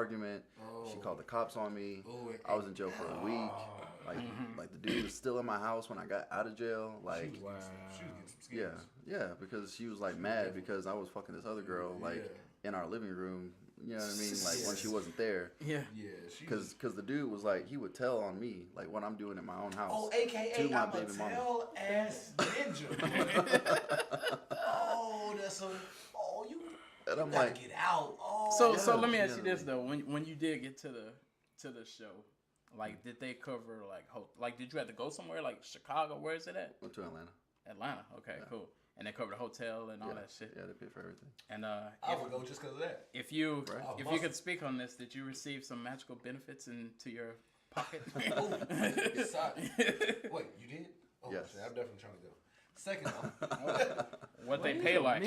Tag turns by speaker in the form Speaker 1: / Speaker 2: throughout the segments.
Speaker 1: argument. She called the cops on me. I was in jail for a week. Like the dude was still in my house when I got out of jail. Like,
Speaker 2: She was getting some
Speaker 1: yeah, because she was like mad because I was fucking this other girl like in our living room. You know what I mean? Like when she wasn't there.
Speaker 3: Yeah.
Speaker 1: Because the dude was like, he would tell on me like what I'm doing in my own house.
Speaker 2: Oh, AKA
Speaker 1: to my
Speaker 2: I'm a
Speaker 1: baby mama.
Speaker 2: tell ass ninja. Oh, that's a. Oh, you.
Speaker 1: And I'm
Speaker 2: gotta
Speaker 1: like,
Speaker 2: get out. Oh.
Speaker 3: So let me ask you this though: when you did get to the show, like did they cover like did you have to go somewhere like Chicago? Where is it at?
Speaker 1: went to Atlanta.
Speaker 3: Atlanta. Okay, cool. And they covered the hotel and all that shit.
Speaker 1: Yeah, they paid for everything.
Speaker 3: And
Speaker 2: I would go just because of that.
Speaker 3: if you could speak on this, did you receive some magical benefits into your pocket?
Speaker 2: It's Wait, you did? Oh,
Speaker 1: Yes.
Speaker 2: shit, I'm definitely trying to go. Second off,
Speaker 3: What they pay like?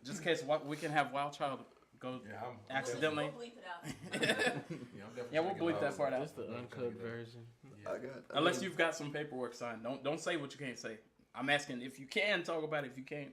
Speaker 3: Just in case we can have Wild Child go
Speaker 2: I'm
Speaker 3: accidentally.
Speaker 4: We'll bleep it out.
Speaker 2: I'm definitely
Speaker 3: Yeah, we'll
Speaker 2: trying to
Speaker 3: bleep
Speaker 2: get
Speaker 3: that part out.
Speaker 5: Just the uncut version.
Speaker 1: I got.
Speaker 3: Unless you've got some paperwork signed. Don't say what you can't say. I'm asking if you can talk about it. If you can't,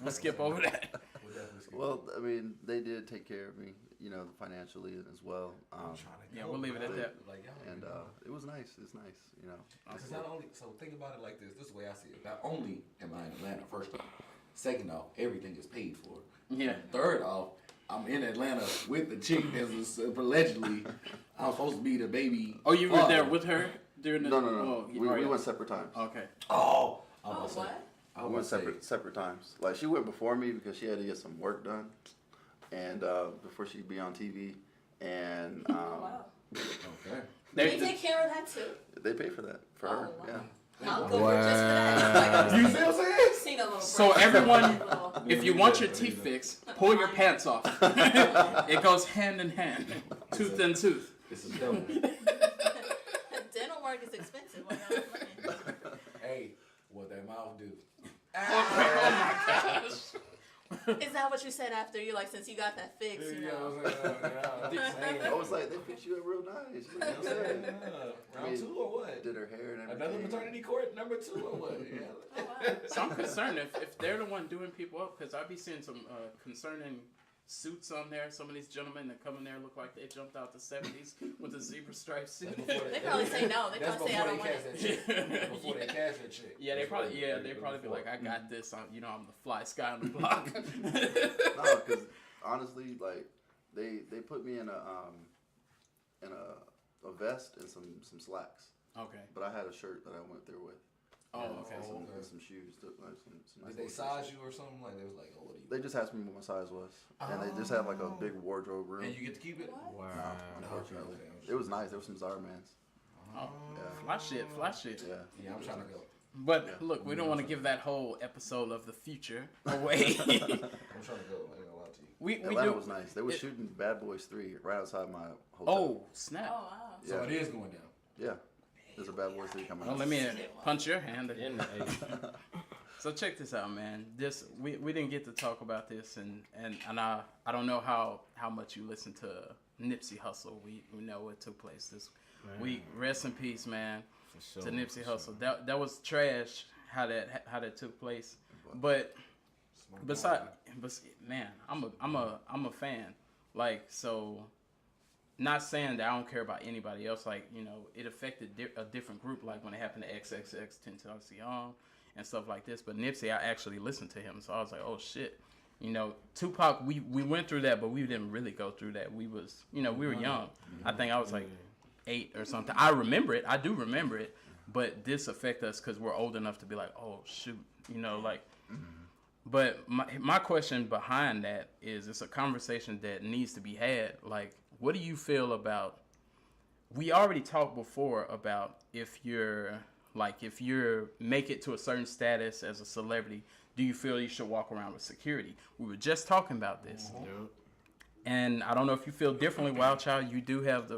Speaker 3: we'll skip over that.
Speaker 1: Well, I mean, they did take care of me, you know, financially as well.
Speaker 2: I'm trying to go.
Speaker 3: We'll leave it at that.
Speaker 2: Like,
Speaker 1: And it was nice. It's nice, you know.
Speaker 2: Because not only, so think about it like this. This is the way I see it. Not only am I in Atlanta, first off. Second off, everything is paid for.
Speaker 3: Yeah.
Speaker 2: Third off, I'm in Atlanta with the chick that was allegedly I was supposed to be the baby.
Speaker 3: Oh, you were
Speaker 2: father.
Speaker 3: there with her during the?
Speaker 1: No.
Speaker 3: Oh,
Speaker 1: We went separate times.
Speaker 3: Okay.
Speaker 2: Oh,
Speaker 4: What?
Speaker 1: We went separate times. Like she went before me because she had to get some work done, and before she'd be on TV, and
Speaker 4: Wow.
Speaker 2: Okay.
Speaker 4: They take care of that too.
Speaker 1: they pay for that for her.
Speaker 4: wow.
Speaker 1: Yeah.
Speaker 4: I'll go for just for that.
Speaker 2: You see what I'm saying?
Speaker 4: Seen a little
Speaker 3: So
Speaker 4: break.
Speaker 3: everyone,
Speaker 4: Little-
Speaker 3: if you want your teeth fixed, pull your pants off. It goes hand in hand, tooth and tooth.
Speaker 2: This is dope.
Speaker 4: dental work is expensive. Why not playing?
Speaker 2: Hey, what that mouth do?
Speaker 3: Oh my gosh.
Speaker 4: Is that what you said after you like since you got that fix? You know.
Speaker 1: I was like, they fixed you up real nice. You know what I'm saying?
Speaker 2: Round two or what?
Speaker 1: Did her hair and everything.
Speaker 2: Another paternity court number 2 or what? Yeah.
Speaker 4: Oh, wow.
Speaker 3: So I'm concerned if they're the one doing people up, because I'd be seeing some concerning suits on there. Some of these gentlemen that come in there look like they jumped out the 70s with a zebra stripe suit.
Speaker 4: They probably say no. They
Speaker 2: That's
Speaker 4: probably say I don't
Speaker 2: before
Speaker 4: want
Speaker 2: they
Speaker 4: it.
Speaker 2: catch that chick. Before they catch that chick.
Speaker 3: Yeah, they probably be like, I got this. I'm the fly guy on the block.
Speaker 1: No, because honestly, like they put me in a vest and some slacks.
Speaker 3: Okay.
Speaker 1: But I had a shirt that I went there with.
Speaker 3: Oh,
Speaker 1: And
Speaker 3: okay.
Speaker 1: some shoes. Some nice
Speaker 2: Did they
Speaker 1: little
Speaker 2: size
Speaker 1: shoes.
Speaker 2: you or something? Like they was like, oh, what are you?
Speaker 1: They just asked me what my size was, and they just had like a big wardrobe room.
Speaker 2: And you get to keep it?
Speaker 4: What?
Speaker 5: Wow.
Speaker 1: Unfortunately,
Speaker 2: Okay.
Speaker 1: it was nice. There was some Zarmans.
Speaker 3: Oh,
Speaker 1: Yeah.
Speaker 3: fly shit.
Speaker 1: Yeah.
Speaker 2: Yeah, I'm trying to go.
Speaker 3: But look, we don't want to give that whole episode of the future away.
Speaker 2: I'm trying to go. I ain't gonna lie to you.
Speaker 3: we
Speaker 1: Atlanta
Speaker 3: do.
Speaker 1: was nice. They were shooting Bad Boys 3 right outside my hotel.
Speaker 3: Oh snap!
Speaker 4: Oh wow.
Speaker 2: So
Speaker 1: Yeah.
Speaker 2: it is going down.
Speaker 1: Yeah. There's a Bad Boys 3 coming
Speaker 3: Well,
Speaker 1: out.
Speaker 3: let me punch your hand.
Speaker 5: In the age.
Speaker 3: So check this out, man. This we didn't get to talk about this, and I don't know how much you listen to Nipsey Hussle. We know what took place this week. Rest in peace, man.
Speaker 5: For
Speaker 3: To
Speaker 5: sure,
Speaker 3: Nipsey
Speaker 5: for
Speaker 3: Hussle. That was trash how that took place. But man, I'm a fan. Like, so not saying that I don't care about anybody else. Like, you know, it affected a different group. Like when it happened to XXX Tentacion and stuff like this. But Nipsey, I actually listened to him, so I was like, oh shit. You know, Tupac, we went through that, but we didn't really go through that. We were young. I think I was like 8 or something. I remember it. I do remember it. But this affect us because we're old enough to be like, oh shoot, you know, like. But my question behind that is, it's a conversation that needs to be had. Like, what do you feel about? We already talked before about if you're make it to a certain status as a celebrity, do you feel you should walk around with security? We were just talking about this.
Speaker 5: Yep.
Speaker 3: And I don't know if you feel differently, Wild Child. You do have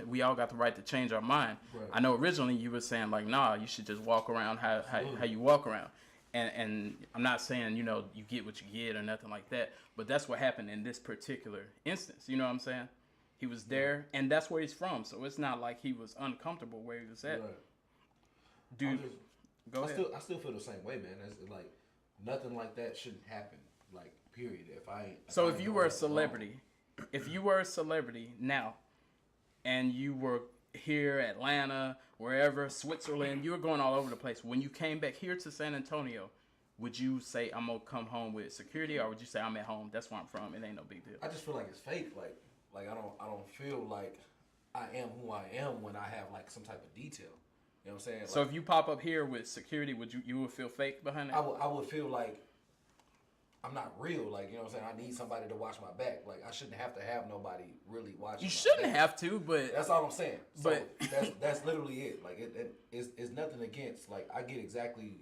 Speaker 3: we all got the right to change our mind.
Speaker 2: Right.
Speaker 3: I know originally you were saying like, nah, you should just walk around how you walk around. And I'm not saying, you get what you get or nothing like that. But that's what happened in this particular instance. You know what I'm saying? He was there, and that's where he's from. So it's not like he was uncomfortable where he was at.
Speaker 2: Right.
Speaker 3: Dude, go ahead.
Speaker 2: I still feel the same way, man. It's like nothing like that shouldn't happen. Like, period. If
Speaker 3: you were a celebrity, if you were a celebrity now, and you were here, Atlanta, wherever, Switzerland, you were going all over the place. When you came back here to San Antonio, would you say I'm gonna come home with security, or would you say I'm at home? That's where I'm from. It ain't no big deal.
Speaker 2: I just feel like it's fake. Like I don't feel like I am who I am when I have like some type of detail. You know what I'm saying?
Speaker 3: So
Speaker 2: like,
Speaker 3: if you pop up here with security, would you would feel fake behind that?
Speaker 2: I would feel like I'm not real. Like, you know what I'm saying? I need somebody to watch my back. Like, I shouldn't have to have nobody really watching.
Speaker 3: You shouldn't
Speaker 2: back.
Speaker 3: have to, but
Speaker 2: That's all I'm saying. So
Speaker 3: but
Speaker 2: that's literally it. Like, it's nothing against. Like, I get exactly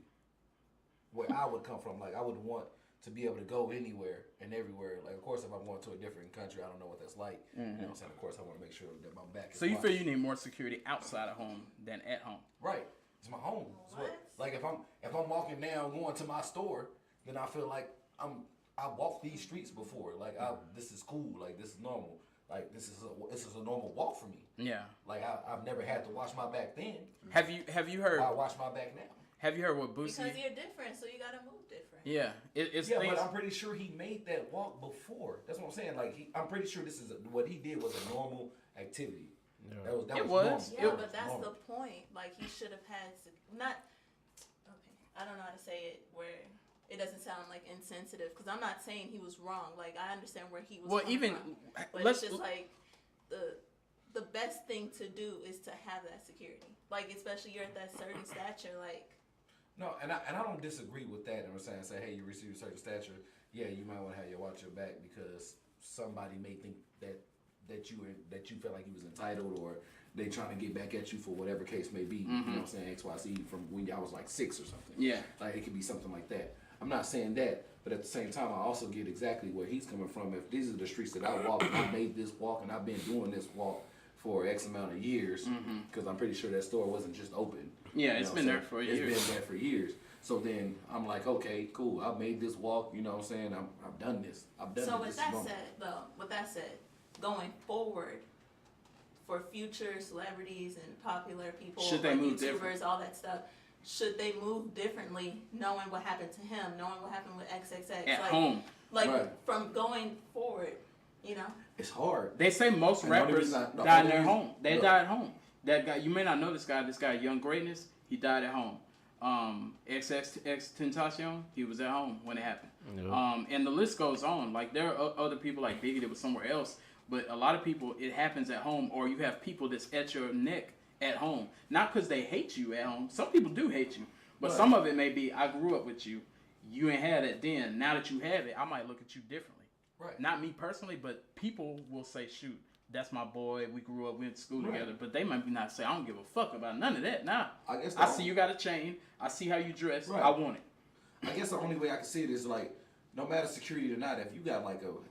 Speaker 2: where I would come from. Like, I would want to be able to go anywhere and everywhere. Like, of course, if I'm going to a different country, I don't know what that's like. You know what I'm saying? Of course, I want to make sure that my back is
Speaker 3: so you
Speaker 2: watched.
Speaker 3: feel you need more security outside of home than at home?
Speaker 2: Right. It's my home. It's
Speaker 4: What?
Speaker 2: like if I'm walking down going to my store, then I feel like I walked these streets before. Like this is cool. Like this is normal. Like this is a normal walk for me.
Speaker 3: Yeah.
Speaker 2: Like I've never had to watch my back then.
Speaker 3: Have you heard?
Speaker 2: I watch my back now.
Speaker 3: Have you heard what Boosie?
Speaker 4: Because you're different, so you gotta move different.
Speaker 3: Yeah, it's
Speaker 2: Yeah,
Speaker 3: things.
Speaker 2: but I'm pretty sure he made that walk before. That's what I'm saying. Like I'm pretty sure this is what he did was a normal activity.
Speaker 5: Yeah.
Speaker 2: That
Speaker 3: It
Speaker 2: was
Speaker 3: was.
Speaker 2: normal.
Speaker 4: Yeah, but that's
Speaker 2: normal.
Speaker 4: the point. Like he should have had not. Okay, I don't know how to say it where it doesn't sound like insensitive because I'm not saying he was wrong. Like I understand where he was.
Speaker 3: Well,
Speaker 4: coming
Speaker 3: even
Speaker 4: from, but
Speaker 3: let's
Speaker 4: it's just like the best thing to do is to have that security. Like especially you're at that certain stature. Like
Speaker 2: No, and I don't disagree with that. I'm saying, hey, you receive a certain stature. Yeah, you might want to have your watch your back because somebody may think that you felt like you was entitled or they trying to get back at you for whatever case may be. You know what I'm saying? XYZ from when I was like 6 or something.
Speaker 3: Yeah.
Speaker 2: Like it could be something like that. I'm not saying that, but at the same time, I also get exactly where he's coming from. If these are the streets that I walk, and I made this walk, and I've been doing this walk for X amount of years, because I'm pretty sure that store wasn't just open.
Speaker 3: Yeah,
Speaker 2: You
Speaker 3: it's
Speaker 2: know
Speaker 3: been
Speaker 2: what I'm
Speaker 3: there for
Speaker 2: saying?
Speaker 3: years.
Speaker 2: It's been there for years. So then I'm like, okay, cool. I made this walk. You know what I'm saying? I've done this. I've done
Speaker 4: so.
Speaker 2: this.
Speaker 4: With
Speaker 2: This
Speaker 4: that
Speaker 2: is normal.
Speaker 4: said, though, with that said, going forward. For future celebrities and popular people,
Speaker 3: Should they
Speaker 4: like
Speaker 3: move
Speaker 4: YouTubers,
Speaker 3: different?
Speaker 4: all that stuff, should they move differently, knowing what happened to him, knowing what happened with XXX,
Speaker 3: At
Speaker 4: like,
Speaker 3: home,
Speaker 4: like
Speaker 2: Right.
Speaker 4: from going forward, you know?
Speaker 2: It's hard.
Speaker 3: they say most
Speaker 2: And the only
Speaker 3: rappers
Speaker 2: reason I- the
Speaker 3: die in
Speaker 2: only
Speaker 3: their
Speaker 2: reason-
Speaker 3: home. They
Speaker 2: Look.
Speaker 3: die at home. That guy, you may not know this guy, Young Greatness. He died at home. XXX Tentacion, he was at home when it happened.
Speaker 5: Yeah.
Speaker 3: And the list goes on. Like there are other people like Biggie that was somewhere else, but a lot of people it happens at home, or you have people that's at your neck at home. Not because they hate you at home. Some people do hate you, but
Speaker 2: Right.
Speaker 3: some of it may be I grew up with you. You ain't had it then. Now that you have it, I might look at you differently.
Speaker 2: Right.
Speaker 3: Not me personally, but people will say, "Shoot, that's my boy. We grew up, we went to school
Speaker 2: Right.
Speaker 3: together." But they might be not say, "I don't give a fuck about none of that." Nah,
Speaker 2: I guess
Speaker 3: I see you got a chain. I see how you dress.
Speaker 2: Right.
Speaker 3: I want it.
Speaker 2: I guess the only way I can see it is like, no matter security or not, if you got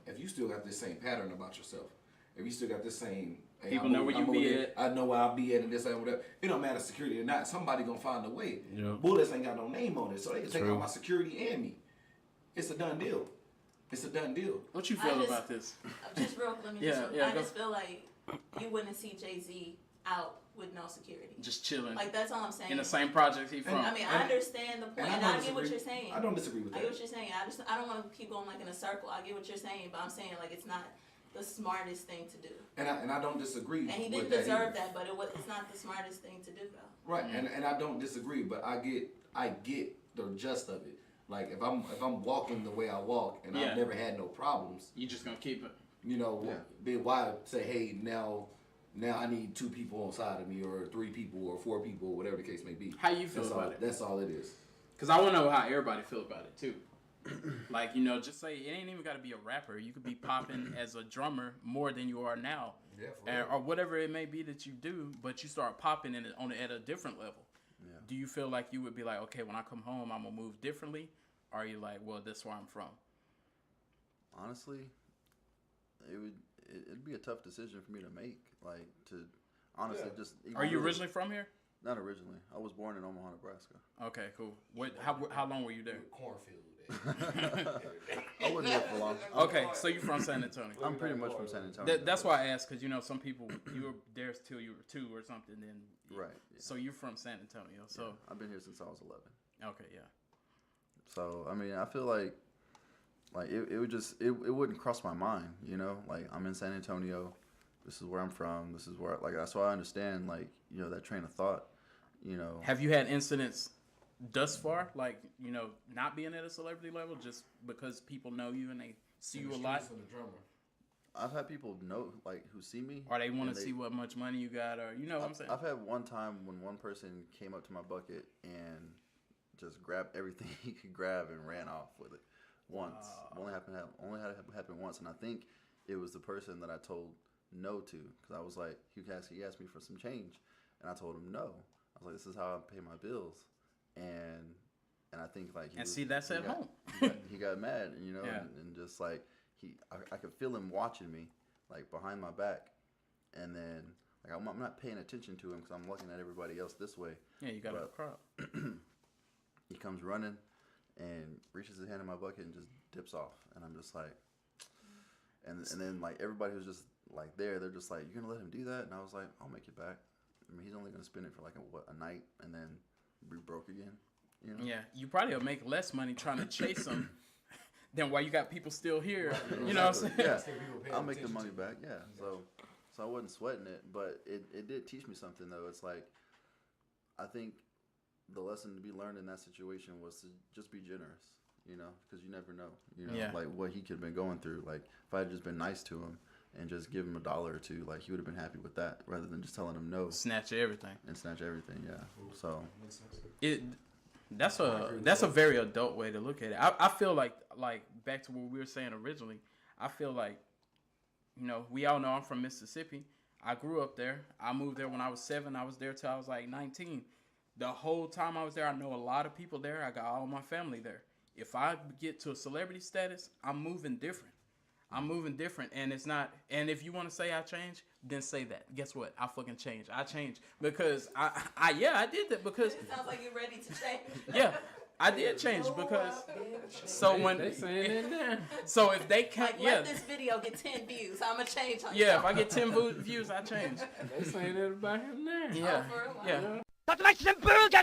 Speaker 2: if you still got this same pattern about yourself, if you still got this same, hey,
Speaker 3: People
Speaker 2: I'm
Speaker 3: know
Speaker 2: over-
Speaker 3: where you
Speaker 2: I'm
Speaker 3: be
Speaker 2: over there,
Speaker 3: at.
Speaker 2: I know where I'll be at and this and whatever. It don't matter security or not. Somebody gonna find a way.
Speaker 5: Yeah.
Speaker 2: Bullets ain't got no name on it, so they can take
Speaker 5: True.
Speaker 2: out my security and me. It's a done deal. It's a done deal.
Speaker 3: What you
Speaker 4: I
Speaker 3: feel
Speaker 4: just-
Speaker 3: about this?
Speaker 4: Just real, let me
Speaker 3: Yeah,
Speaker 4: just,
Speaker 3: yeah,
Speaker 4: I
Speaker 3: go.
Speaker 4: just feel like you wouldn't see Jay-Z out with no security.
Speaker 3: Just chilling
Speaker 4: Like that's all I'm saying.
Speaker 3: in the same project he from.
Speaker 4: I mean, I
Speaker 2: And-
Speaker 4: understand the point,
Speaker 2: And
Speaker 4: and
Speaker 2: I
Speaker 4: I
Speaker 2: don't
Speaker 4: get what
Speaker 2: disagree.
Speaker 4: you're saying.
Speaker 2: I don't disagree with
Speaker 4: I
Speaker 2: that.
Speaker 4: get what you're saying. I don't want to keep going like in a circle. I get what you're saying, but I'm saying like it's not the smartest thing to do.
Speaker 2: And I don't disagree.
Speaker 4: And he
Speaker 2: with
Speaker 4: didn't
Speaker 2: that
Speaker 4: deserve
Speaker 2: either.
Speaker 4: that, but it's not the smartest thing to do though.
Speaker 2: Right, and I don't disagree, but I get the gist of it. Like if I'm walking the way I walk and
Speaker 3: Yeah.
Speaker 2: I've never had no problems,
Speaker 3: You just gonna keep it.
Speaker 2: you know,
Speaker 1: Yeah.
Speaker 2: then why say, hey, now I need 2 people on side of me or 3 people or 4 people, whatever the case may be.
Speaker 3: How you feel
Speaker 2: That's
Speaker 3: about
Speaker 2: all,
Speaker 3: it?
Speaker 2: That's all it is.
Speaker 3: Because I want to know how everybody feel about it too. Like, you know, just say it ain't even got to be a rapper. You could be popping as a drummer more than you are now,
Speaker 2: Yeah, for real.
Speaker 3: or whatever it may be that you do. But you start popping at a different level.
Speaker 1: Yeah.
Speaker 3: Do you feel like you would be like, okay, when I come home, I'm gonna move differently? Or are you like, well, that's where I'm from?
Speaker 1: Honestly, it'd be a tough decision for me to make. Like to honestly
Speaker 2: Yeah.
Speaker 1: just.
Speaker 3: Are you originally from here?
Speaker 1: Not originally. I was born in Omaha, Nebraska.
Speaker 3: Okay, cool. How long were you there?
Speaker 2: Cornfield.
Speaker 1: I wasn't there for long.
Speaker 3: Okay, so you're from San Antonio.
Speaker 1: I'm pretty much from San Antonio.
Speaker 3: That's why I asked, because you know some people you were there till you were 2 or something. Then
Speaker 1: Right. Yeah.
Speaker 3: So you're from San Antonio. So
Speaker 1: I've been here since I was 11.
Speaker 3: okay, yeah.
Speaker 1: So I mean, I feel like like it would just it wouldn't cross my mind, you know. Like I'm in San Antonio, this is where I'm from, this is where like that's why I understand like you know that train of thought, you know.
Speaker 3: Have you had incidents thus far, like you know, not being at a celebrity level, just because people know you and they see you a lot,
Speaker 2: For the drummer.
Speaker 1: I've had people know like who see me,
Speaker 3: or they want
Speaker 1: and
Speaker 3: to see what much money you got, or you know what I'm saying?
Speaker 1: I've had one time when one person came up to my bucket and just grabbed everything he could grab and ran off with it. Once. Only had it happen once, and I think it was the person that I told no to, because I was like, he asked me for some change, and I told him no. I was like, this is how I pay my bills, and I think like
Speaker 3: that's at home.
Speaker 1: He got mad, you know,
Speaker 3: Yeah.
Speaker 1: and just like I could feel him watching me, like behind my back, and then like I'm not paying attention to him because I'm looking at everybody else this way.
Speaker 3: Yeah, you got a crowd.
Speaker 1: He comes running and reaches his hand in my bucket and just dips off, and I'm just like, and then like everybody who's just like they're just like, you're gonna let him do that? And I was like, I'll make it back. I mean, he's only gonna spend it for like a night and then be broke again. You know?
Speaker 3: Yeah, you probably will make less money trying to chase him than while you got people still here. You know what I'm saying?
Speaker 1: Yeah, I'll make the money back. Yeah, so I wasn't sweating it, but it did teach me something though. It's like I think the lesson to be learned in that situation was to just be generous, you know, because you never know, you know,
Speaker 3: Yeah.
Speaker 1: like what he could have been going through. Like if I had just been nice to him and just give him $1 or two, like he would have been happy with that rather than just telling him no
Speaker 3: Snatch everything.
Speaker 1: and snatch everything. Yeah, so
Speaker 3: That's a very adult way to look at it. I feel like back to what we were saying originally. I feel like, you know, we all know I'm from Mississippi. I grew up there. I moved there when I was 7. I was there till I was like 19. The whole time I was there, I know a lot of people there. I got all my family there. If I get to a celebrity status, I'm moving different. And it's not. And if you want to say I changed, then say that. Guess what? I fucking changed. I changed because I did that because.
Speaker 4: It sounds like you're ready to change.
Speaker 3: Yeah, I did change because. So when
Speaker 5: They saying it there.
Speaker 3: so if they can't,
Speaker 4: Like, let this video get 10 views. I'm gonna change on
Speaker 3: yeah. If I get 10 views, I change.
Speaker 5: They saying it about him there.
Speaker 3: Yeah,
Speaker 4: for a while.
Speaker 3: yeah.
Speaker 6: That's like some burger.